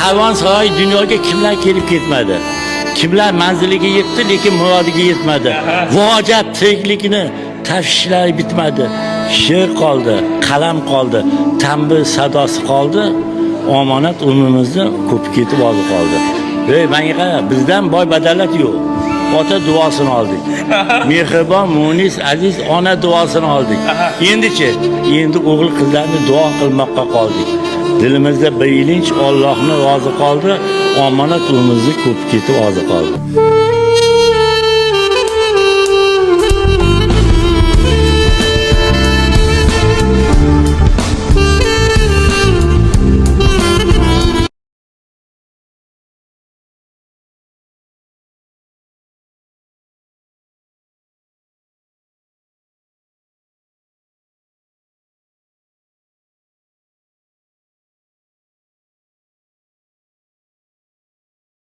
hayvon soy dunyoga kimlar kelib ketmadi? Kimlar manziliga yetdi, lekin murodiga yetmadi. Vojab tiriklikni tashvishlari bitmadi. She'r qoldi, qalam qoldi, tambur sadosi qoldi. Omonat umrimizni ko'p ketib oldi qoldi. Ey menga qara, bizdan boy badavlat yo'q. Ota duosini oldik. Mehribon, munis, aziz ona duosini oldik. Endi-chi, endi o'g'il qizlarni duo qilmoqqa qoldik. Dilimizda bir ilinch Allohni rozi qoldi. Omonat umrimizni ko'p ketib oldi qoldi.